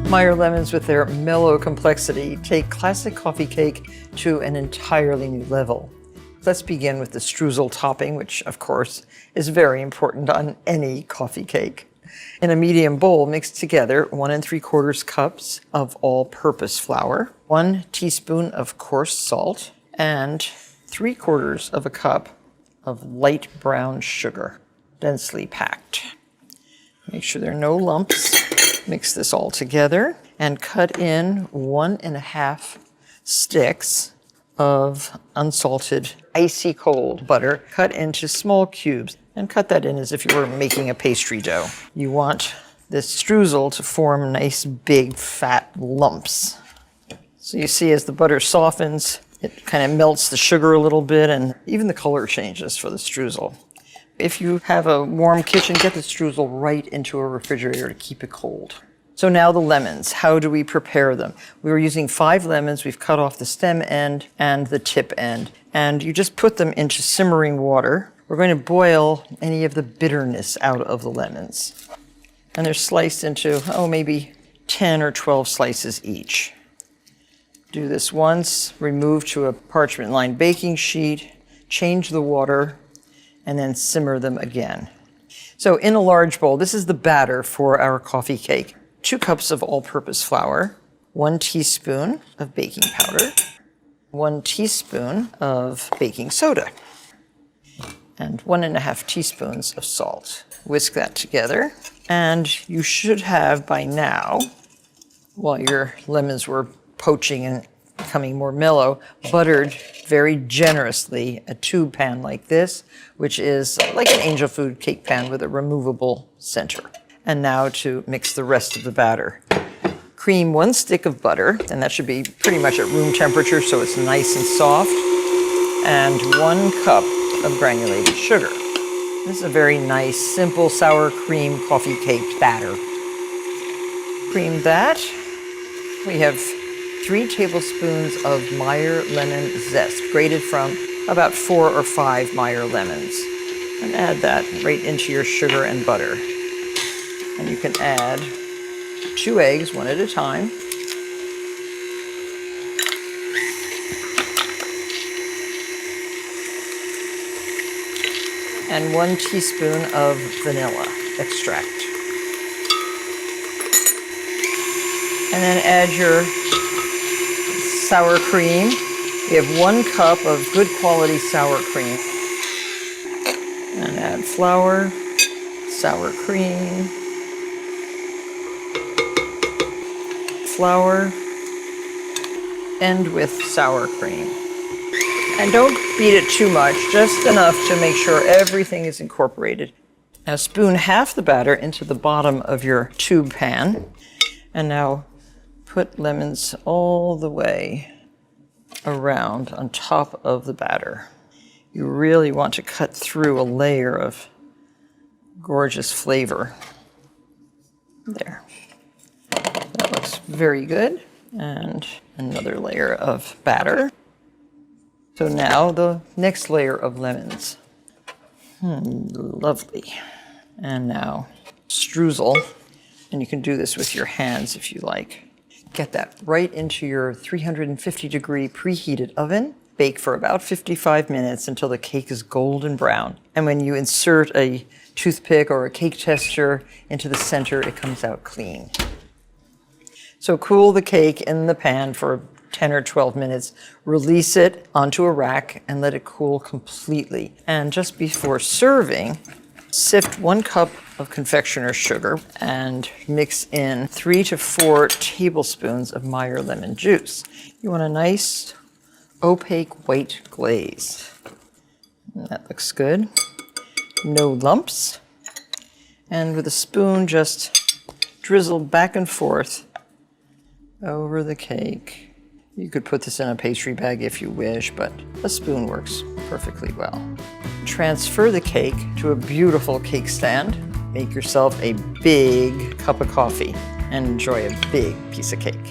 Meyer lemons, with their mellow complexity, take classic coffee cake to an entirely new level. Let's begin with the streusel topping, which of course is very important on any coffee cake. In a medium bowl, mix together 1 3/4 cups of all-purpose flour, 1 teaspoon of coarse salt, and 3/4 of a cup of light brown sugar, densely packed. Make sure there are no lumps. Mix this all together and cut in 1 1/2 sticks of unsalted, icy cold butter, cut into small cubes, and cut that in as if you were making a pastry dough. You want this streusel to form nice, big, fat lumps. So you see as the butter softens, it kind of melts the sugar a little bit, and even the color changes for the streusel. If you have a warm kitchen, get the streusel right into a refrigerator to keep it cold. So now the lemons, how do we prepare them? We were using 5 lemons. We've cut off the stem end and the tip end. And you just put them into simmering water. We're going to boil any of the bitterness out of the lemons. And they're sliced into, maybe 10 or 12 slices each. Do this once, remove to a parchment-lined baking sheet, change the water, and then simmer them again. So in a large bowl, this is the batter for our coffee cake. 2 cups of all-purpose flour, 1 teaspoon of baking powder, 1 teaspoon of baking soda, and 1 1/2 teaspoons of salt. Whisk that together, and you should have by now, while your lemons were poaching and becoming more mellow, buttered very generously a tube pan like this, which is like an angel food cake pan with a removable center. And now to mix the rest of the batter. Cream 1 stick of butter, and that should be pretty much at room temperature so it's nice and soft, and 1 cup of granulated sugar. This is a very nice, simple sour cream coffee cake batter. Cream that. We have 3 tablespoons of Meyer Lemon Zest, grated from about 4 or 5 Meyer lemons. And add that right into your sugar and butter. And you can add 2 eggs, 1 at a time. And 1 teaspoon of vanilla extract. And then add your sour cream. We have 1 cup of good quality sour cream. And add flour, sour cream, flour, end with sour cream. And don't beat it too much, just enough to make sure everything is incorporated. Now spoon half the batter into the bottom of your tube pan, and now put lemons all the way around on top of the batter. You really want to cut through a layer of gorgeous flavor. There. That looks very good. And another layer of batter. So now the next layer of lemons. Lovely. And now streusel. And you can do this with your hands if you like. Get that right into your 350-degree preheated oven. Bake for about 55 minutes until the cake is golden brown. And when you insert a toothpick or a cake tester into the center, it comes out clean. So cool the cake in the pan for 10 or 12 minutes. Release it onto a rack and let it cool completely. And just before serving, sift 1 cup of confectioner sugar and mix in 3 to 4 tablespoons of Meyer lemon juice. You want a nice opaque white glaze. That looks good. No lumps. And with a spoon, just drizzle back and forth over the cake. You could put this in a pastry bag if you wish, but a spoon works perfectly well. Transfer the cake to a beautiful cake stand. Make yourself a big cup of coffee and enjoy a big piece of cake.